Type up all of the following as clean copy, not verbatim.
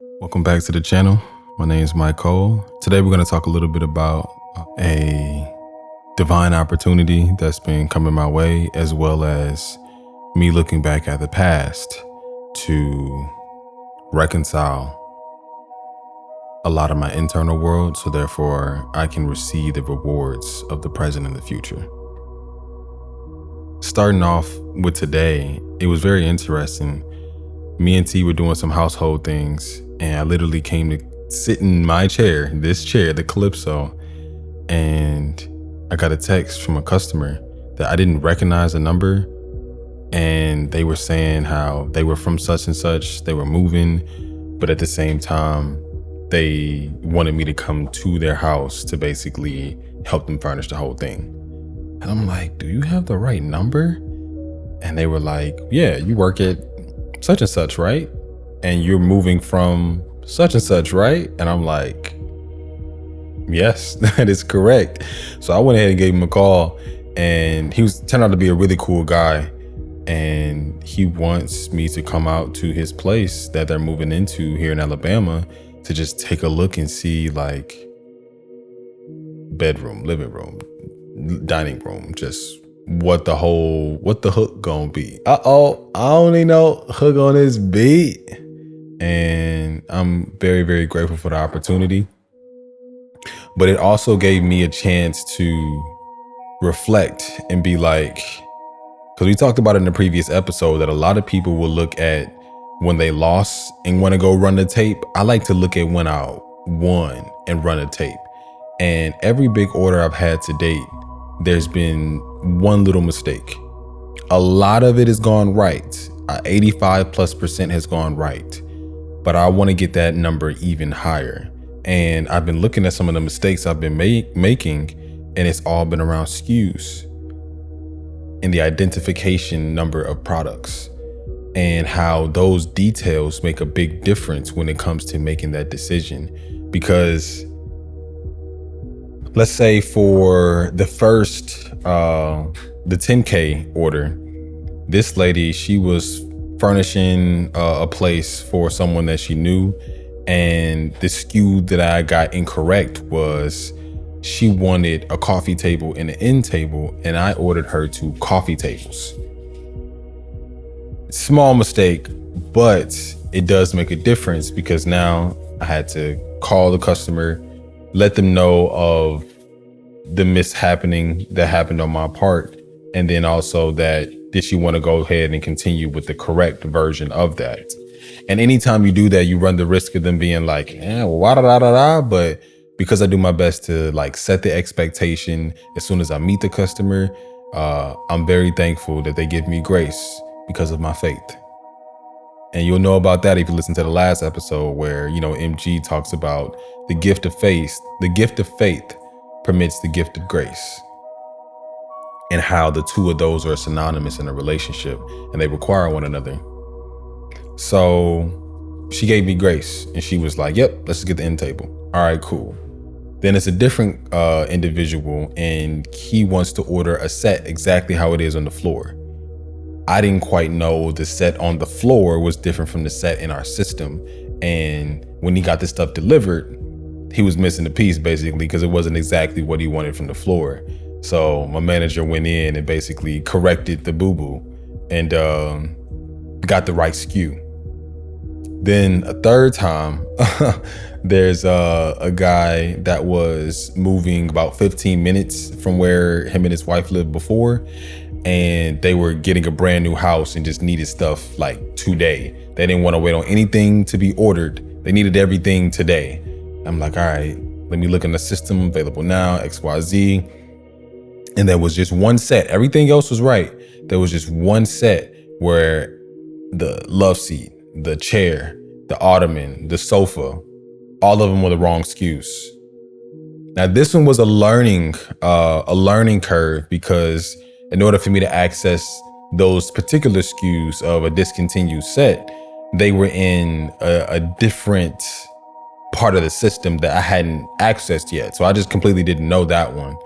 Welcome back to the channel. My name is MYCOL. Today we're going to talk a little bit about a divine opportunity that's been coming my way, as well as me looking back at the past to reconcile a lot of my internal world, so therefore I can receive the rewards of the present and the future. Starting off with today, it was very interesting. Me and T were doing some household things, and I literally came to sit in my chair, this chair, the Calypso, and I got a text from a customer that I didn't recognize the number, and they were saying how they were from such and such, they were moving, but at the same time, they wanted me to come to their house to basically help them furnish the whole thing. And I'm like, do you have the right number? And they were like, yeah, you work at such and such, right? And you're moving from such and such, right? And I'm like, yes, that is correct. So I went ahead and gave him a call, and he turned out to be a really cool guy. And he wants me to come out to his place that they're moving into here in Alabama to just take a look and see, like, bedroom, living room, dining room, just what the hook gonna be. I only know hook on this beat. And I'm very, very grateful for the opportunity. But it also gave me a chance to reflect and be like, because we talked about it in the previous episode, that a lot of people will look at when they lost and want to go run the tape. I like to look at when I won and run a tape. And every big order I've had to date, there's been one little mistake. A lot of it has gone right. 85+% has gone right. But I want to get that number even higher. And I've been looking at some of the mistakes I've been making, and it's all been around SKUs and the identification number of products, and how those details make a big difference when it comes to making that decision. Because let's say for the first, the 10K order, this lady, she was furnishing a place for someone that she knew. And the SKU that I got incorrect was she wanted a coffee table and an end table, and I ordered her 2 coffee tables. Small mistake, but it does make a difference, because now I had to call the customer, let them know of the mishappening that happened on my part, and then also that did she want to go ahead and continue with the correct version of that. And anytime you do that, you run the risk of them being like, but because I do my best to like set the expectation as soon as I meet the customer, I'm very thankful that they give me grace because of my faith. And you'll know about that if you listen to the last episode where, MG talks about the gift of faith. The gift of faith permits the gift of grace, and how the two of those are synonymous in a relationship and they require one another. So she gave me grace, and she was like, yep, let's just get the end table. All right, cool. Then it's a different individual, and he wants to order a set exactly how it is on the floor. I didn't quite know the set on the floor was different from the set in our system. And when he got this stuff delivered, he was missing a piece, basically, because it wasn't exactly what he wanted from the floor. So my manager went in and basically corrected the boo-boo and got the right SKU. Then a third time, there's a guy that was moving about 15 minutes from where him and his wife lived before, and they were getting a brand new house and just needed stuff like today. They didn't want to wait on anything to be ordered. They needed everything today. I'm like, all right, let me look in the system, available now, XYZ. And there was just one set. Everything else was right. There was just one set where the love seat, the chair, the ottoman, the sofa, all of them were the wrong SKUs. Now, this one was a learning curve, because in order for me to access those particular SKUs of a discontinued set, they were in a different part of the system that I hadn't accessed yet. So I just completely didn't know that one.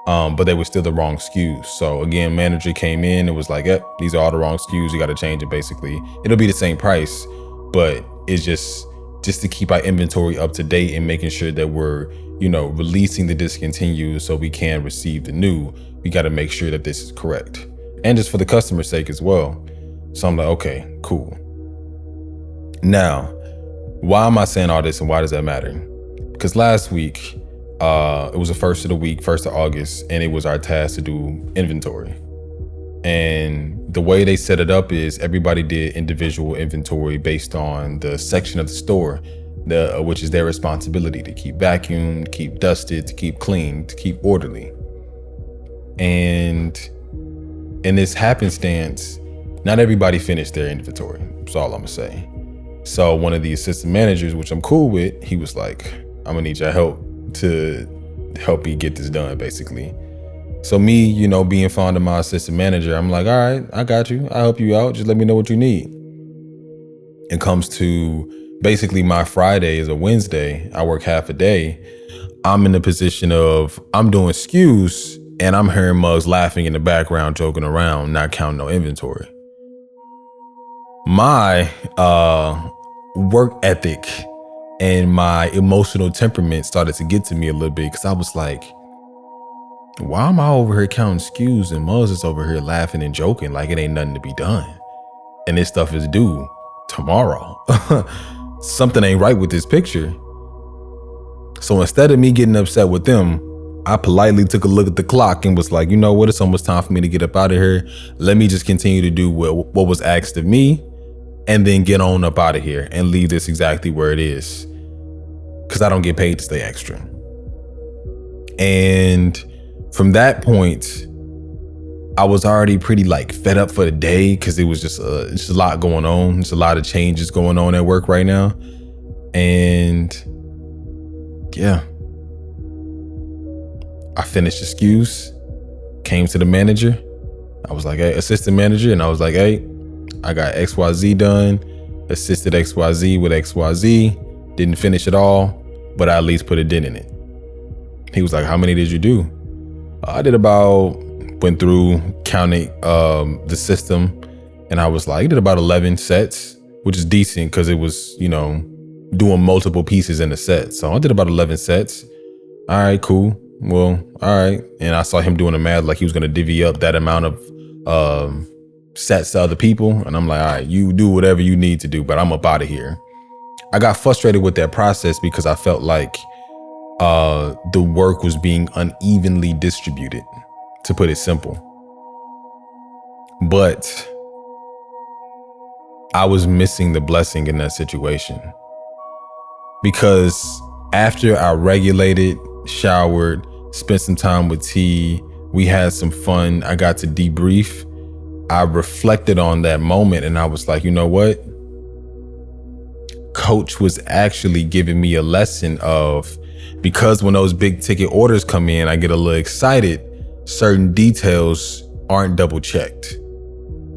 But they were still the wrong SKUs. So again, manager came in and was like, yep, these are all the wrong SKUs. You got to change it. Basically, it'll be the same price, but it's just just to keep our inventory up to date and making sure that we're, releasing the discontinued so we can receive the new. We got to make sure that this is correct. And just for the customer's sake as well. So I'm like, okay, cool. Now, why am I saying all this and why does that matter? Because last week, it was the first of the week, 1st of August, and it was our task to do inventory. And the way they set it up is everybody did individual inventory based on the section of the store, which is their responsibility to keep vacuumed, to keep dusted, to keep clean, to keep orderly. And in this happenstance, not everybody finished their inventory. That's all I'm gonna say. So one of the assistant managers, which I'm cool with, he was like, I'm gonna need your help to help me get this done, basically. So me, being fond of my assistant manager, I'm like, all right, I got you. I'll help you out. Just let me know what you need. It comes to basically my Friday is a Wednesday. I work half a day. I'm in the position of I'm doing SKUs and I'm hearing Muggs laughing in the background, joking around, not counting no inventory. My work ethic and my emotional temperament started to get to me a little bit because I was like, why am I over here counting SKUs and Muggs is over here laughing and joking like it ain't nothing to be done? And this stuff is due tomorrow. Something ain't right with this picture. So instead of me getting upset with them, I politely took a look at the clock and was like, you know what? It's almost time for me to get up out of here. Let me just continue to do what was asked of me and then get on up out of here and leave this exactly where it is. Because I don't get paid to stay extra. And from that point, I was already pretty fed up for the day because it was just a lot going on. There's a lot of changes going on at work right now. And yeah, I finished the SKUs, came to the manager. I was like, hey, assistant manager. And I was like, hey, I got XYZ done, assisted XYZ with XYZ, didn't finish it all, but I at least put a dent in it. He was like, how many did you do? I did went through, counted the system, and I was like, I did about 11 sets, which is decent because it was, doing multiple pieces in a set. So I did about 11 sets. All right, cool. Well, all right. And I saw him doing the math like he was going to divvy up that amount of sets to other people. And I'm like, all right, you do whatever you need to do, but I'm up out of here. I got frustrated with that process because I felt like the work was being unevenly distributed, to put it simple. But I was missing the blessing in that situation. Because after I regulated, showered, spent some time with T, we had some fun, I got to debrief, I reflected on that moment and I was like, you know what? Coach was actually giving me a lesson of, because when those big ticket orders come in, I get a little excited, certain details aren't double checked.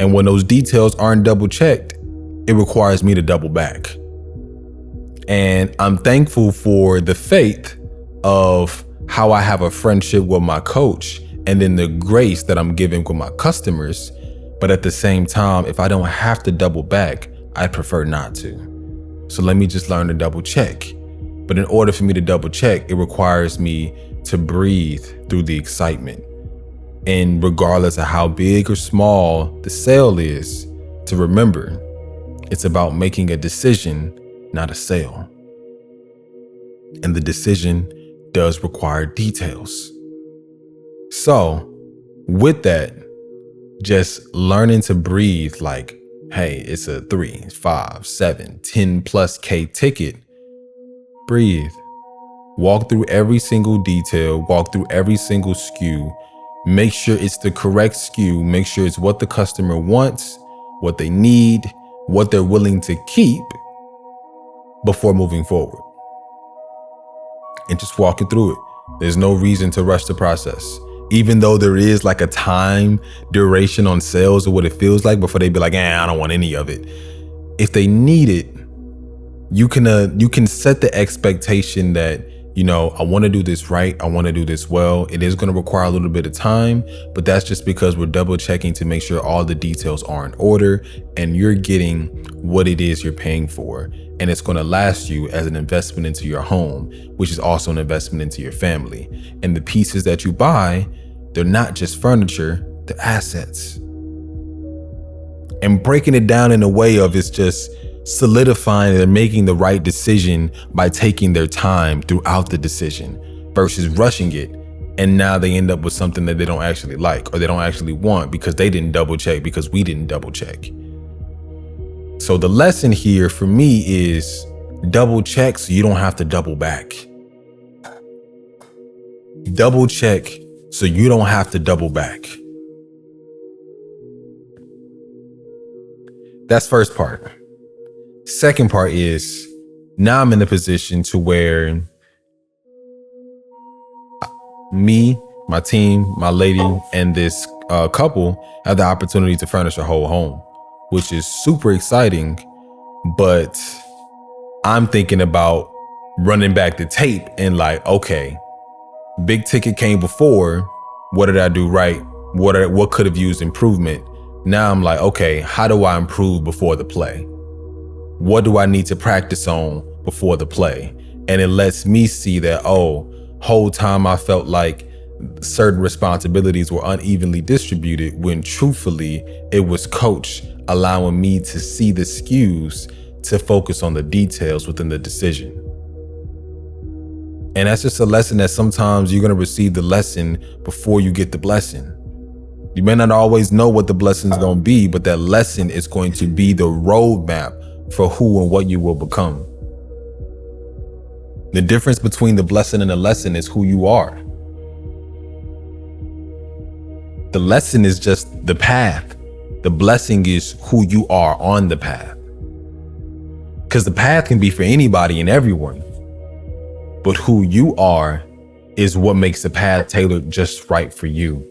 And when those details aren't double checked, it requires me to double back. And I'm thankful for the faith of how I have a friendship with my coach and then the grace that I'm giving with my customers. But at the same time, if I don't have to double back, I prefer not to. So let me just learn to double check. But in order for me to double check, it requires me to breathe through the excitement. And regardless of how big or small the sale is, to remember, it's about making a decision, not a sale. And the decision does require details. So with that, just learning to breathe like, hey, it's a 3, 5, 7, 10 plus K ticket. Breathe. Walk through every single detail, walk through every single SKU. Make sure it's the correct SKU. Make sure it's what the customer wants, what they need, what they're willing to keep before moving forward. And just walking through it. There's no reason to rush the process. Even though there is like a time duration on sales or what it feels like before they be like, I don't want any of it. If they need it, you can set the expectation that I want to do this right. I want to do this well. It is going to require a little bit of time, but that's just because we're double checking to make sure all the details are in order and you're getting what it is you're paying for. And it's going to last you as an investment into your home, which is also an investment into your family. And the pieces that you buy, they're not just furniture, they're assets. And breaking it down in a way of it's just solidifying they're making the right decision by taking their time throughout the decision versus rushing it. And now they end up with something that they don't actually like or they don't actually want because they didn't double check because we didn't double check. So the lesson here for me is double check so you don't have to double back. Double check so you don't have to double back. That's first part. Second part is now I'm in a position to where me, my team, my lady, and this couple have the opportunity to furnish a whole home, which is super exciting. But I'm thinking about running back the tape and like, okay, big ticket came before. What did I do right? What could have used improvement? Now I'm like, okay, how do I improve before the play? What do I need to practice on before the play? And it lets me see that, whole time I felt like certain responsibilities were unevenly distributed when truthfully it was coach allowing me to see the SKUs to focus on the details within the decision. And that's just a lesson that sometimes you're going to receive the lesson before you get the blessing. You may not always know what the blessing is going to be, but that lesson is going to be the roadmap for who and what you will become. The difference between the blessing and the lesson is who you are. The lesson is just the path. The blessing is who you are on the path. Because the path can be for anybody and everyone. But who you are is what makes the path tailored just right for you.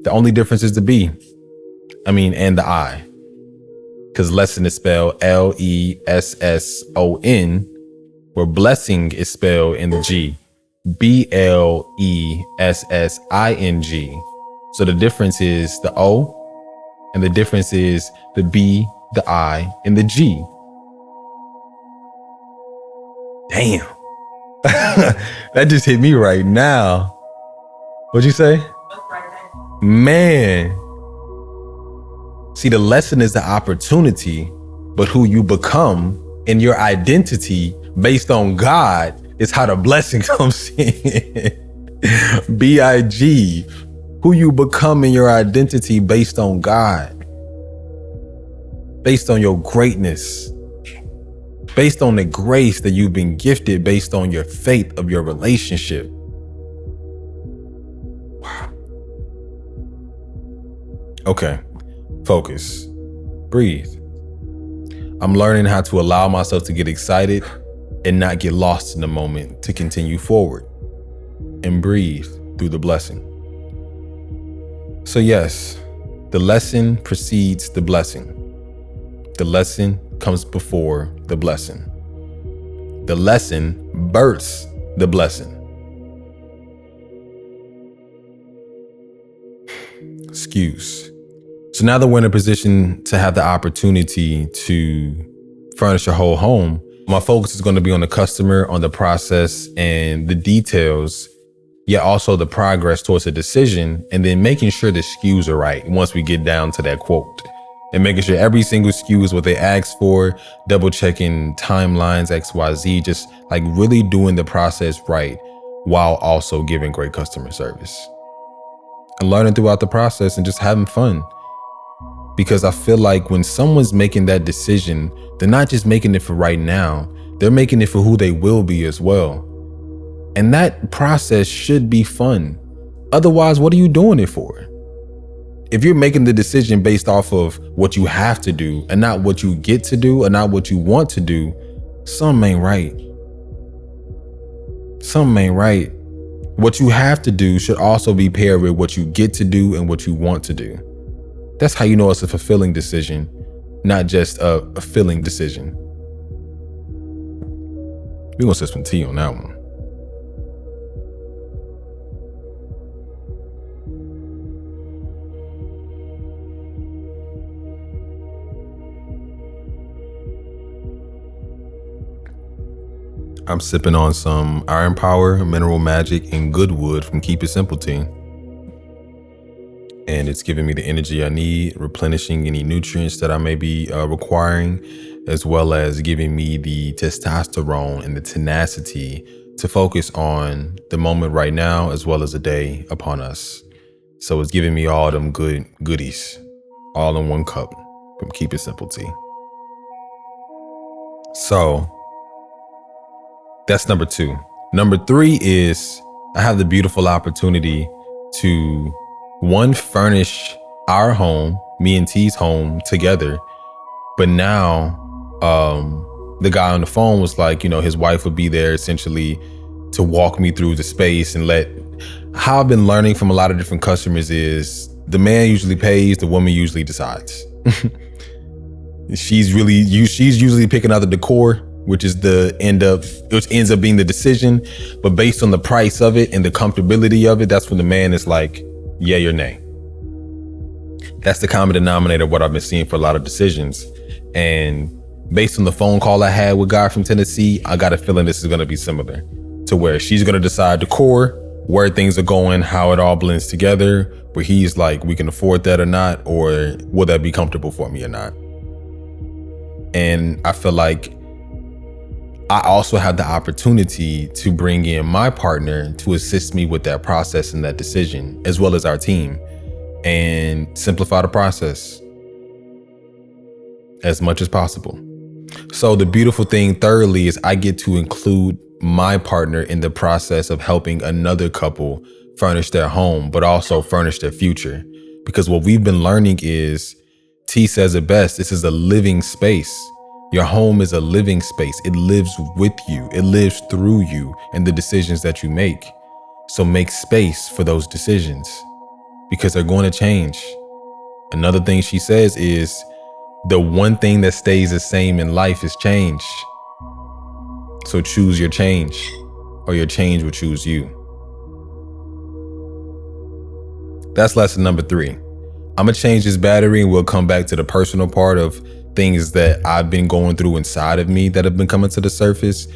The only difference is the B. And the I. Because lesson is spelled Lesson, where blessing is spelled in the G. Blessing. So the difference is the O, and the difference is the B, the I, and the G. Damn. That just hit me right now. What'd you say? Man. See, the lesson is the opportunity, but who you become and your identity based on God is how the blessing comes in. B-I-G. Who you become in your identity based on God. Based on your greatness. Based on the grace that you've been gifted, based on your faith of your relationship. Wow. Okay. Focus. Breathe. I'm learning how to allow myself to get excited and not get lost in the moment to continue forward and breathe through the blessing. So yes, the lesson precedes the blessing. The lesson comes before the blessing. The lesson births the blessing. SKUs. So now that we're in a position to have the opportunity to furnish a whole home, my focus is going to be on the customer, on the process and the details, yet also the progress towards a decision, and then making sure the SKUs are right once we get down to that quote. And making sure every single SKU is what they asked for, double checking timelines, XYZ, just like really doing the process right while also giving great customer service. And learning throughout the process and just having fun. Because I feel like when someone's making that decision, they're not just making it for right now, they're making it for who they will be as well. And that process should be fun. Otherwise, what are you doing it for? If you're making the decision based off of what you have to do and not what you get to do or not what you want to do, something ain't right. Something ain't right. What you have to do should also be paired with what you get to do and what you want to do. That's how you know it's a fulfilling decision, not just a filling decision. We're gonna sip some tea on that one. I'm sipping on some Iron Power, Mineral Magic, and Goodwood from Keep It Simple Tea. And it's giving me the energy I need, replenishing any nutrients that I may be requiring, as well as giving me the testosterone and the tenacity to focus on the moment right now, as well as the day upon us. So it's giving me all them goodies, all in one cup from Keep It Simple Tea. So that's number 2. Number 3 is I have the beautiful opportunity to, one, furnish our home, me and T's home together. But now the guy on the phone was like, his wife would be there essentially to walk me through the space and how I've been learning from a lot of different customers is the man usually pays, the woman usually decides. She's usually picking out the decor, which ends up being the decision. But based on the price of it and the comfortability of it, that's when the man is like, yay or nay. That's the common denominator of what I've been seeing for a lot of decisions. And based on the phone call I had with a guy from Tennessee, I got a feeling this is going to be similar to where she's going to decide decor, where things are going, how it all blends together, where he's like, we can afford that or not, or will that be comfortable for me or not? And I feel like I also have the opportunity to bring in my partner to assist me with that process and that decision, as well as our team, and simplify the process as much as possible. So the beautiful thing, thirdly, is I get to include my partner in the process of helping another couple furnish their home, but also furnish their future. Because what we've been learning is, T says it best, this is a living space. Your home is a living space. It lives with you. It lives through you and the decisions that you make. So make space for those decisions because they're going to change. Another thing she says is the one thing that stays the same in life is change. So choose your change, or your change will choose you. That's lesson number 3. I'm gonna change this battery and we'll come back to the personal part of things that I've been going through inside of me that have been coming to the surface.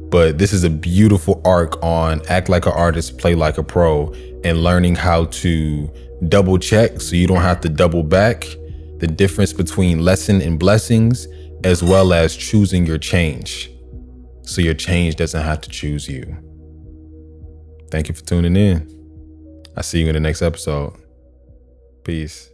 But this is a beautiful arc on act like an artist, play like a pro, and learning how to double check so you don't have to double back, the difference between lesson and blessings, as well as choosing your change so your change doesn't have to choose you. Thank you for tuning in. I'll see you in the next episode. Peace.